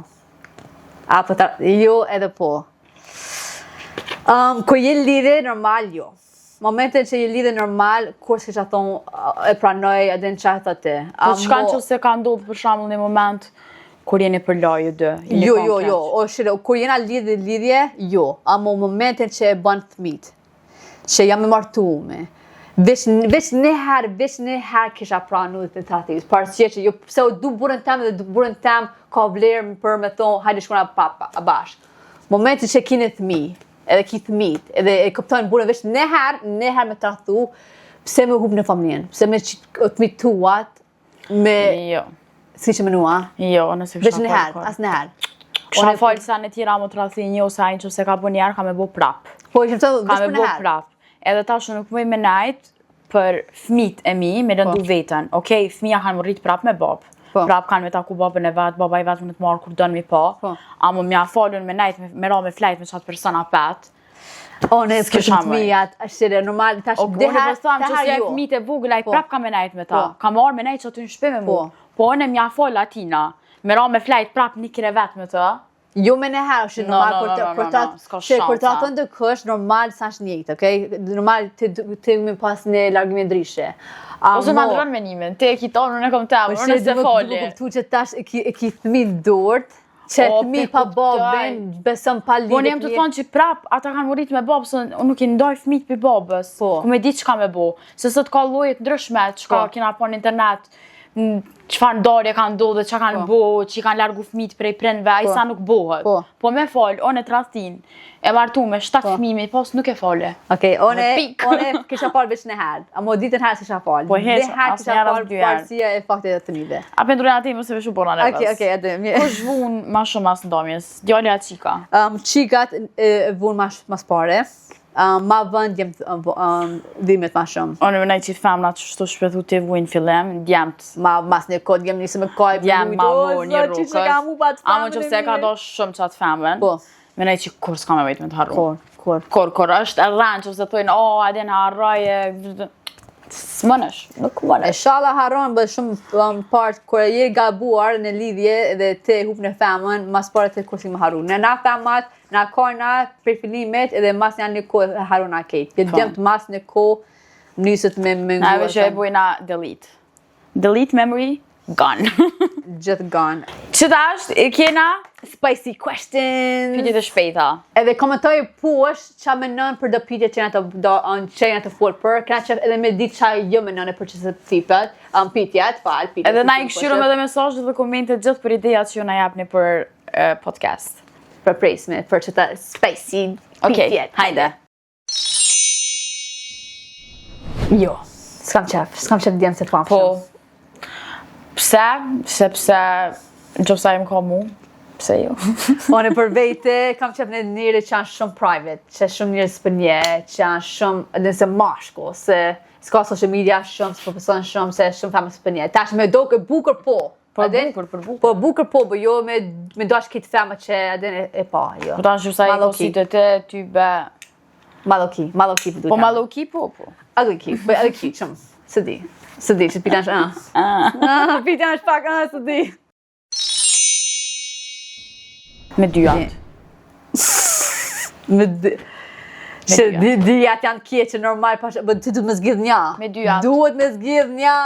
Jo edhe po. Kër je lidhe, normal jo. Momente që je lidhe normal, kur s'ke që thonë e pranoj, edhe në që të te. Po që kanë që se ka ndodhë për shembull një moment, kur jeni për lojë dë? Jo. Kur jena lidhje, jo. Amo momentin që e banë thmit, që jam e martume. Veç në herë kisha pranu dhe të tatis. Parësje që jo, pse o du burën tem dhe du burën tem ka vlerë për me thonë, hajde shkona a bashkë. Momentin që kine thmi, edhe ki thmit, edhe e këptojnë burën veç në herë me trahtu, pse me hup në familjen, pse me thmit tuat, me... Jo. Si që menua? Jo, nëse kësha veç në herë, as në herë. Kësha falë sa në tjera më trahti një ose ajnë që se ka bu njerë, ka me bu prap. Po, që të ka me bu prap. Edhe ta shumë nuk mëj me najt për fmit e mi, me rëndu vetën. Okej, fmija kanë më rritë prap me babë. Prap kanë me taku babën e vetë, baba i vetë më në të marrë kur dënë mi pa. Amo mja falun me najt, me ra me flajt me qatë persona petë. One e s'këshëm të mijat, ashtë normal, tash deher, që si e fmit e vogla, i prap ka me najt me ta. Ka marrë me najt që aty në shpe me mu. Po one mja falë atina, me ra me flajt prap një kire vetë me ta. Jo me në herë, është normal, kur të atën të kësh, normal sa është njëjtë, okej? Normal të me pas në largime ndryshe. Ose ma ndronë menimin, te e kitonë, unë e kom temë, unë e se foli. Këptu që tash e ki thmi dort, që thmi pa babën, besëm pa lidhë. Po në jem të thonë që prap, ata kanë murit me babës, unë nuk i ndoj fmit për babës, ku me di që ka me bo. Se sot ka lojet ndryshme, që ka kina po në internet, qëfar ndarje kanë do dhe që kanë bo, që i kanë largu fmit prej prindve, a i sa nuk bohet. Po me falë, onë e trahtin, e martu me 7 fmimi, pas nuk e falë. Okej, onë kisha falë veç në herë, a mo ditën herë s'kisha falë. Po herë, asë një herë, parësia e faktit e të njëve. A pendurën ati më se veshu bona në vës. Okej, edhem. Ko zhvun ma shumë mas ndamjes, djali a qika? Qikat vun mas pare. Ma vënd jem dhimet ma shumë. Onë me nëjë që femnat që shtu shpethu të vujnë fillem, djemt. Mas një kod jem njëse me kaj për djemt ma vojnë një rukës. Amo që se ka do shumë qatë femën. Me nëjë që kur s'ka me vejtë me të harru. Kur është e rranë që se thujnë, o, adin harroje. S'mënesh, nuk mënesh. Inshallah harron bë shumë part kur je gabuar në lidhje dhe te hup në femën, mas pare të kursi më harun. Na femat, na kojna për fillimet edhe mas janë një kohë harun a kejt. Për djemt mas një kohë niset me Na veç e bujna delete. Delete memory, gone. Gjithë gone. Qëta është, kena Spicy questions. pyetje të shpejta. Edhe komentoj poshtë qa menon për do pyetje që janë të folë për, kena që edhe me ditë qa jo menon për që se tipet, pyetjet. Edhe na i këshyrum edhe mesazhe dhe komente gjithë për idejat që ju na japni për podcast. Për presme, për që ta spicy pyetjet. Hajde. Jo, s'kam qef djemë se pam Po, pse? Sepse në qofsa im ka mu, pse jo? Unë për vete, kam qef në njëri që janë shumë private, që shumë njërës për një, që janë shumë, edhe se mashko, se s'ka social media shumë, s'po pëson shumë, se shumë famës për një. Tash me do këtë bukur po. Për bukur. Po bukur po, po jo me dosh këtë femë që edhe e pa, jo. Po ta në shumë sa i kosit e te, ty be... Maloki për duhet. Po maloki po. Agliki, shumë, së di, që pitan është, pitan është pak, së di. Me dyat. Që dyat janë keqe normal, po ti duhet me zgjidh një. Me dyat. Duhet me zgjidh një.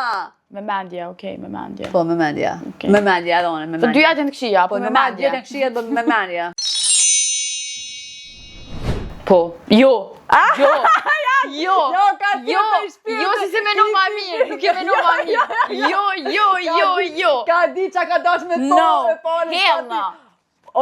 Me mendje, okej, me mendje. Po, me mendje. Me mendje, adone, me mendje. Po dyat janë të këshia, po me mendje. Dyat janë këshia, po me mendje. Po, jo, jo, Jo, si se menu ma mirë, nuk e menu ma mirë. Jo. Ka di qa ka dash me No, thonë. hell no. A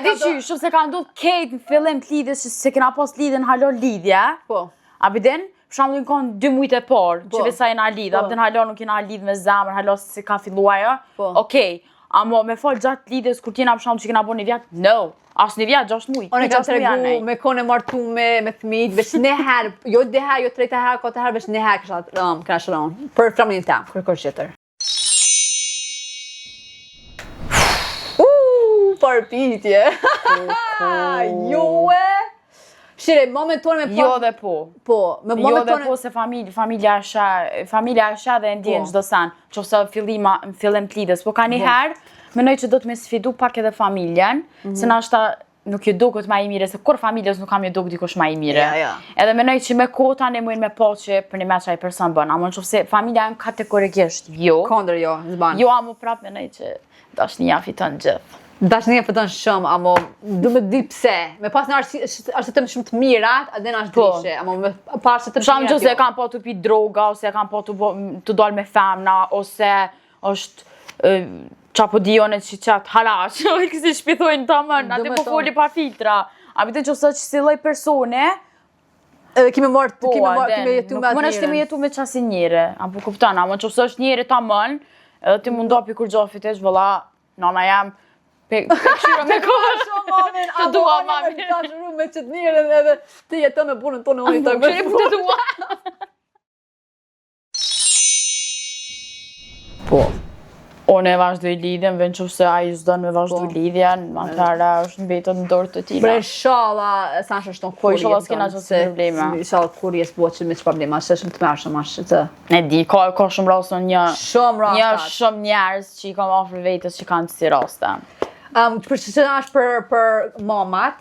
di që, shumë se ka ndodhë kejt në fillim të lidhjes, që se kena pas lidhje në halon lidhje. Po. A biden, për shembull kanë 2 muajt e parë, që vesa jena lidh, a biden halon nuk jena lidh me zemër, halon se ka filluar. Okej, amo me fol gjatë lidhjes kur t'jena për shembull që kena bën një vjet, no. As një vjet, 6 muaj. Unë kam tregu me kone martu me fëmijët, veç një herë, jo dhe herë, jo 3 herë, 4 herë, veç një herë këna shëron, për framinin tem, kërkor qëtër. Për pitje. Jo e. Shire, momentonë me pas... Jo dhe po. Po, me momentonë... Jo dhe po se familja është dhe ndjen çdo sen, qofse fillim të lidhjes, po ka një herë, menoj që do të me sfidu pak edhe familjen, se nashta nuk ju duket ma i mire, se kur familjes nuk kam ju duk dikush ma i mire. Edhe menoj që me kota ne mujnë me po që për një me qaj person bën, amon qofse familja jem kategorikisht jo. Kondër jo, zban. Jo, amo prap menoj që dashnia fiton gjithë. Dashnia fiton shumë, amo du me di pse. Me pas në arsitem shumë të mirat, adhe në ashtë drishe. Amo me pas arsitem të mirat jo. Shumë që se kam po të pi droga, ose kam po të dal me femna, ose është qapo dionet që qatë halash, ojë kësi shpithojnë të amën, atë po foli pa filtra. A bitën që ose që si loj persone, edhe kime jetu me atë më nështë ti me jetu me qasi njëre, apo kuptan, amon që ose është njëre të amën, edhe ti mundopi kur gjofit esh, vëlla, nana jam, këshyra me kohë, të dua mami. Të shuru me qëtë njëre edhe ti jeton me punën tonë unë i të Këshyri për të dua. Po. Unë e vazhdoj lidhjen, vend që se aji s'don me vazhdoj lidhjen, atëra është mbetur në dorë të tina. Bre, inshallah, sa është tonë kur jetë. Inshallah s'kena qësë probleme. Inshallah kur jetë s'bo që me që problema, që shumë të mërshëm ashtë të... Ne di, ka shumë rastën një shumë njerës që i kam afër vetës që kanë të si raste. Për që është për mamat,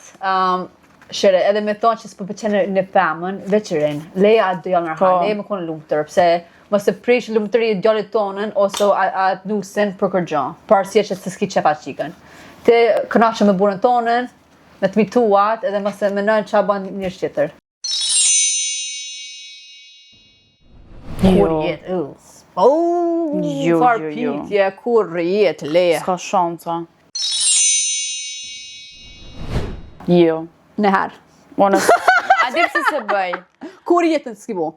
shire, edhe me thonë që s'po pëqenë në femën, veçërin, leja atë dojallë nërha, leja me konë lumëtër, pse mëse prish lumëtëri djallit tonën ose atë nusin për kërgjon, parësia që të s'ki qefa qikën. Te kënaqë me burën tonën, me të mituat, edhe mëse menojnë që a ban njërë qëtër. Kur jetë, farë pitje, kur jetë, leje. S'ka shanca. Jo. Neherë. A di pëse se bëj? Kur jetë në s'ki bo?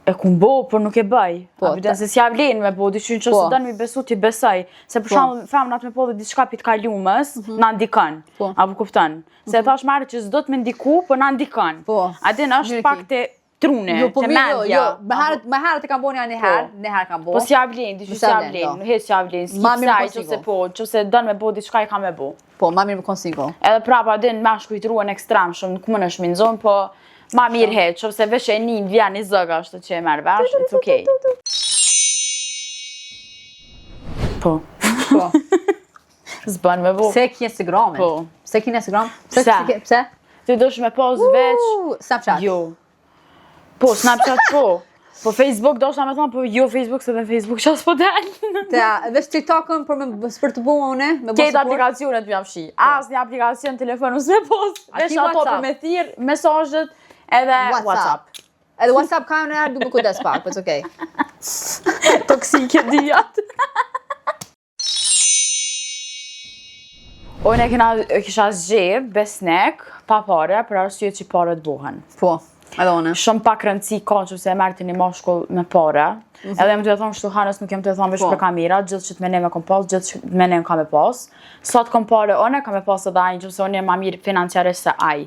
E kun bo, por nuk e bëj. A viden se s'ja vlen me bo, dyshyn që se dënë mi besu t'i besaj. Se për shumë femnat me po dhe diçka pit kalumës, na ndikan. Apo kuptan. Se thash marrë që s'do t'me ndiku, por na ndikan. A din është pak të trune, të mendja. Me herët e kam bo një herë kam bo. Po s'ja vlen, dyshyn s'ja vlen, nuk heq s'ja vlen. S'kipsaj që se po, që se dënë me bo diçka i ka me bo. Po, ma mirë më konë single. Edhe prapa din me shkujtruan ekstrem shumë, nuk më në shminzon, po Ma mirë heq, që se vesh e një vjen një zëga është që e merë vesh, it's okay. Po. Po. Zbën me bu. Pse ki Instagramin? Po. Pse ki Instagram? Pse? Ty dosh me pos veç. Snapchat. Jo. Po, Snapchat po. Po Facebook doshta me thonë, po jo Facebook se dhe Facebook qas po del. Veç TikTokën për të bua une, me bo Kejtë aplikacionet m'jam shi. As një aplikacion telefonu s'me pos. Vesh ato për me thirë, mesazhet edhe WhatsApp. Edhe WhatsApp ka në herë duke kujdes pak, but okay. Toksike dijat. Unë kisha zgjeb besnek pa pare për arsye që paret buhen. Po, edhe une. Shumë pak rëndësi ka që se e merti një moshkull me pare. Edhe më të e thonë shtu hanës nuk jem të e thonë veç për kamera, gjithë që të mene me kom pas, gjithë që të mene ka me pas. Sot kom pare une, ka me pas edhe ajnë që se unë e ma mirë financiarisht se aj.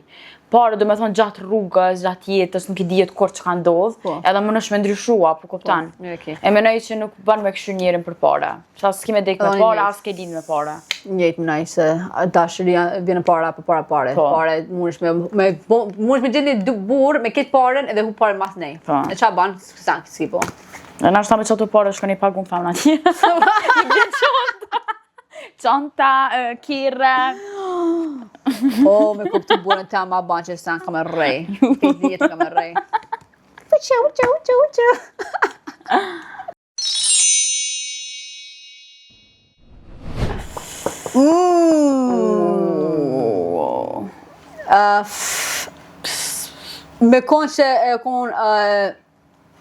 Pare do me thonë gjatë rrugës, gjatë jetës, nuk I dijet kur që ka ndodhë, edhe më nësh me ndryshua, po kuptan. E menoj që nuk bën me këshu njerin për pare. Sa s'ki me dek me pare, as ke din me pare. Njëjtë më nëjë se dashuria vjen para për para pare. Pare mundesh me gjeni burë me këtë paren edhe hu pare mas nej. E qa banë, s'ki po. E nashta me qëto pare shko një pagun famna tjera. I bjen qonta. Qonta, kire. Me kuptu burën ta ma banë që s'an ka me rej. Këtë djetë ka me rej. Uqë. Me konë që konë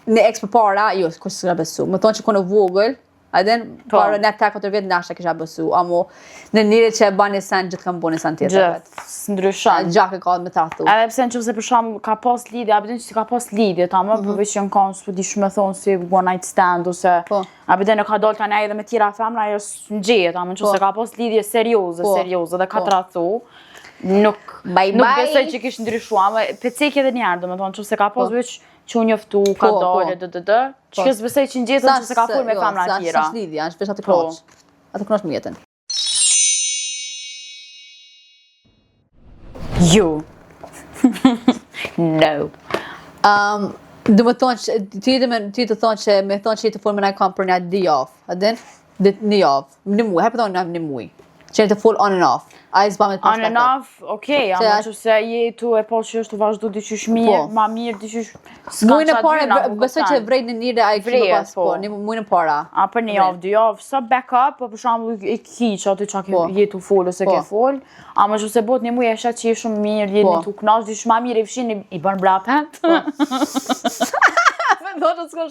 në ex për para, jo, kështë s'ka besu. Me thonë që konë vogël, adin, para në 3-4 vjetë nashta kisha besu, amo në njëre që e ba një sen, gjithë kam bo një sen tjetër. Gjithë, s'ndryshan. Gjak e ka me trahtu. Edhe pse në që se për shumë ka pas lidhje, abidin që si ka pas lidhje, ta më përveç që në kanë s'pu di shumë me thonë si one night stand, ose abidin në ka dollë të nej edhe me tjera femra, ajo s'në gjeje, ta më në që se ka pas lidhje serioze, dhe ka trahtu. Nuk besoj që kishë ndryshua, më pecek edhe njerë, do me thonë që se ka pas veç që unë njoftu, ka dollë, që kësë besoj që në gjithën që se ka full me femra tjera. Sa lidhja, në shpesh atë knoq. Atë knoq më jetën. Jo. No. Do me thonë që, ti të thonë që me thonë që i të full me na kam për një di javë, adin? Një javë, një muj, hajë për thonë një muj. Që i të full on and off. A i zbamet pas on and off, okej, ama që se jetu e po që është të vazhdu diqysh mirë, ma mirë diqysh s'ka qa dyna, besoj që vrejt në njëre a i kështë pas, po, mujnë para. A për një javë, 2 javë, sa backup, po për shumë i ki që aty qa ke jetu full ose ke full, ama që se bot një muj e shet që je shumë mirë, jeni tu knash, diqysh ma mirë i fshin i bën brapet. Do të s'ko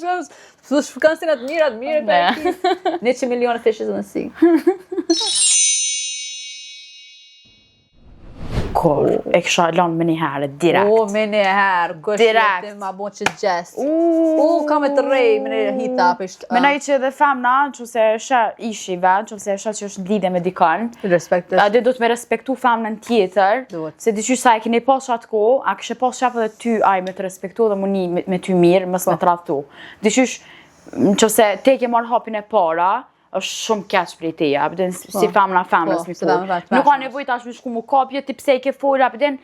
shkanë si në atë mirë, 100 milion fishes in the sea. Kur, e kësha lanë me një herë, direkt. Me një herë, gështë ma bon që gjestë. Ka me të rej, me një hita. Menoj që dhe femna, që se shë ishi vetë, që se shë që është lidhe me dikën, dhe do të me respektu femnën tjetër, se diqysh sa e kini pas qatë ko, a kështë pas qatë dhe ty aj me të respektu dhe muni me ty mirë, mës me të raftu. Diqysh, që se te ke marrë hapin e para, është shumë keq prej teja, apëtin si femna femnës mi full. Nuk ka nevoj tash me shku mu kapje, ti pse i ke full, apëtin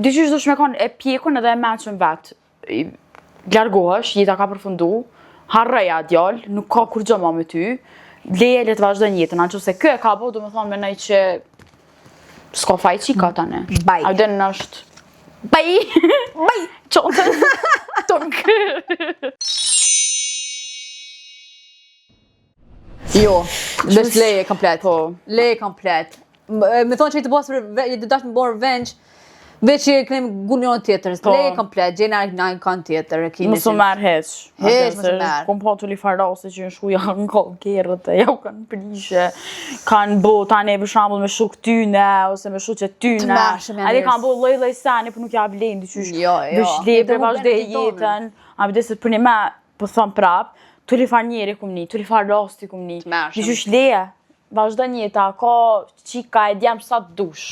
diqysh dush me kanë e pjekun edhe e menqën vetë. Largohesh, jeta ka përfundu, harreja djallë, nuk ka kur gjëma me ty, leje le të vazhdojnë jetën, anë që se kë e ka bo, du me thonë me nej që s'ka faj qika tane. Baj. Apëtin është baj, qontën, tonkë. Jo, veç leje komplet. Leje komplet. Me thonë që i të bosë i të dashtë më borë venç, veç që i kënim gullion tjetër. Leje komplet, gjena në kanë tjetër. Mësë merë heq. Heq mësë merë. Kom po të li farase që në shkuja në kohë kjerët, ja u kanë prishe, kanë bo tani për shambull me shuk tyne, ose me shuk që tyne. Adi kanë bo loj sani, për nuk ja vlenë, dyqysh. Veç leje për vazhde jetën, abdeset për një me, për thëmë prap, të li far njeri kum ni, të li far rasti kum ni. Diqysh leje, vazhda njeta, ka qika e djemë sa të dush.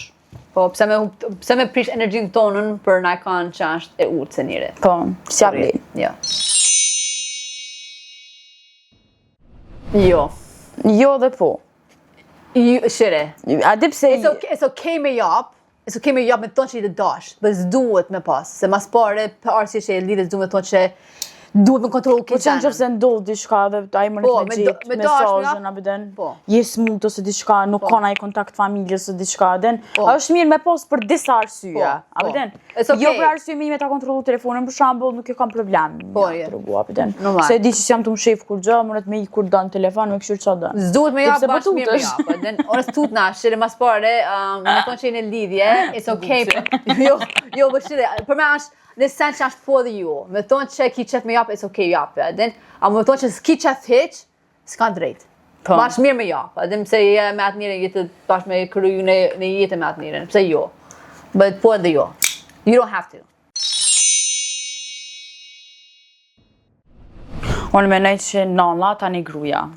Po, pse me prish energjin tonën për na kanë që është e urtë se njëre. Po, s'ja vlenë. Jo. Jo dhe po. Shire. Adi pse... It's okay me jap, Nëse kemi jap me thonë që i të dash, për s'duhet me pas, se mas pare, për arsye që e lidhet s'duhet me thonë që duhet me kontrollu Po që nëse ndodh diçka dhe ai më në gjetë mesazhin apo den. Je smut ose diçka, nuk ka ai kontakt familjes ose diçka den. Është mirë me pas për disa arsye. Apo den. Jo për arsye me ta kontrollu telefonin për shembull, nuk e kam problem. Po, apo den. Se di që jam të mshef kur gjë, mëret me i kur don telefon, me kështu çfarë don. S'duhet me jap bash mirë me jap. Apo den. Ora stut na, shire mas pare, me thonë që në lidhje, it's okay. Jo, për më është në sens që është po dhe ju. Me thonë që ki qef me japë, it's okay japë. A me thonë që s'ki qef hiq, s'ka drejt. Bash mirë me japë. Pse je me atë njërin jetë bash me kryu në jetë me atë njërin. Pse jo. But po dhe jo. You don't have to. Unë menoj që nana tani gruaja.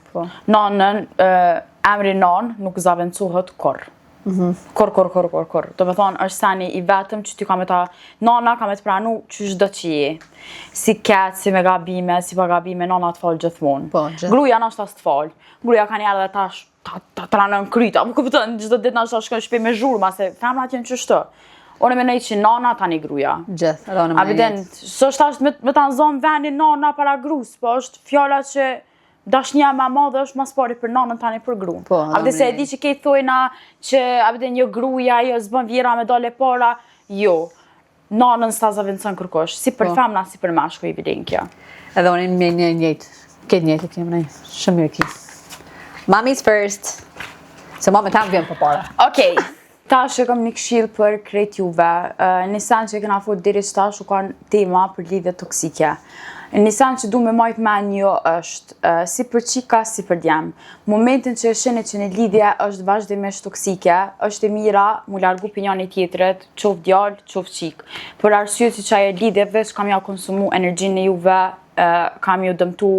Nanën, emri nan nuk zavencohet kur. Kur. Do me thonë, është sani i vetëm që ty ka me ta, nana ka me të pranu që çdo që je. Si ketë, si me gabime, si pa gabime, nana të falë gjithmonë. Gruaja nashta s'të falë. Gruaja ka njerë dhe ta tranën kryta. Po këpëtën, gjithë ditë nashta shkën shpe me zhurma, se femrat jenë qështu. Unë menoj që nana tani gruaja. Gjithë, edhe unë menoj. S'është ashtë me ta nëzonë venin nana para grus, po është fjalla që dashnia më madhe është mas pari për nanën tani për gruan. Abde se e di që këtë thojna që abde një gruaja jo s'bën vjera me dale para, jo. Nanën s'ta zaventson kërkosh, si për femna, si për mashkull i vjen kjo. Edhe unë me një njëjtë, këtë njëjtë kemë ne. Shumë mirë kjo. Mommy's first. Se mamë tam vjen përpara. Okej. Tash e kam një këshill për krejt juve. Në sen që kena fut deri tash u kanë tema për lidhje toksike. Një sen që du me majtë men një është si për qika, si për djem. Momentin që e shene që në lidhje është vazhdimisht toksike, është e mira mu largu për njani tjetëret, qof djallë, qof qik. Për arsye që qaj e lidhje veç kam ja konsumu energjinë e juve, kam ju dëmtu,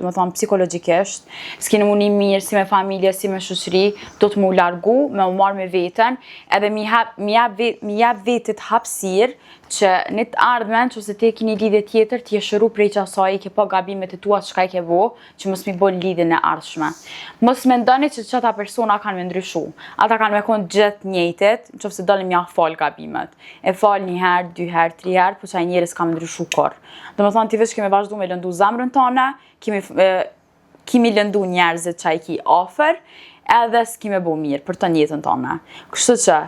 më thonë, psikologjikisht, s'kini mu një mirë, si me familje, si me shoqëri, do të mu largu, me u marrë me veten, edhe mi jap vetit hapësirë, që në të ardhmen, që se te kini lidhje tjetër, t'je shëru prej qasaj, ke po gabimet e tua që ka i ke vo, që mos mi bo lidhje në ardhshme. Mos me ndoni që qëta persona kanë me ndryshu. Ata kanë me konë gjithë njëjtet, që se dalim ja falë gabimet. E falë 1 herë, 2 herë, 3 herë, po që a njerës ka me ndryshu korë. Dhe më thonë, ti veç kemi vazhdu me lëndu zamrën tone, kemi lëndu njerëzit që a i ki offer, edhe s'kime bo mirë për të njëtën tone. Kështu që,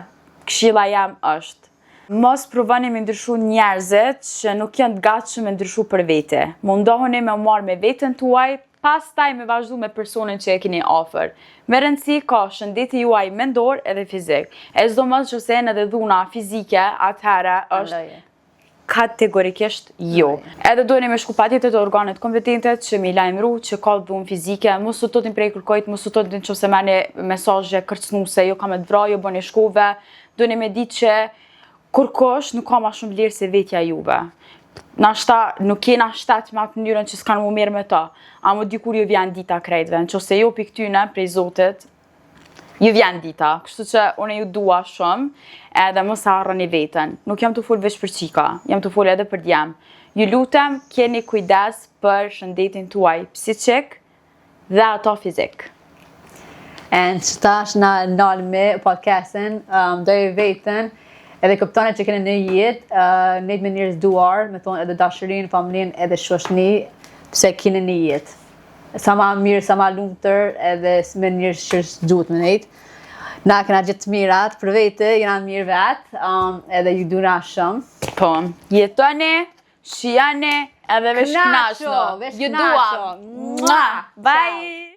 këshilla jam është, mos provoni me ndryshu njerëzit që nuk janë të gatshëm me ndryshu për vete. Mundohuni me marrë me veten tuaj, pastaj me vazhdu me personin që e keni offer. Me rëndësi ka shëndeti juaj mendor edhe fizik. E çdo mos që se edhe dhuna fizike, atëherë është kategorikisht jo. Edhe dojnë me shku patjetër të organet kompetente që mi lajmëru që ka dhunë fizike, mos u totin prej kërkojt, mos u totin që se meni mesazhe kërcnuse, jo ka me të vra, jo bëni shkove, dojnë me ditë që kërkosh nuk ka ma shumë lirë se vetja juve. Nashta nuk kena shtet me atë mënyrën që s'kanë mu mirë me ta, a më dikur ju vjen dita krejtve, në që se jo për këtyne prej Zotit, ju vjen dita, kështu që une ju dua shumë, edhe mos harroni veten. Nuk jam të full veç për qika, jam të full edhe për djem. Ju lutem, keni kujdes për shëndetin tuaj psiqik dhe ato fizik. And që tash na nalë me podcastin, dojë veten, edhe këptone që kene në jetë, nejtë me njërës duar, me thonë edhe dashurin, familin, edhe shoshni, pse kene në jetë. Sa ma mirë, sa ma lumëtër, edhe me njërës që duhet me nejtë. Na kena gjithë mirat, për vete, jena mirë vetë, edhe ju duna shumë. Po, jetoni, shijani, edhe vesh knashno. Ju dua. Bye!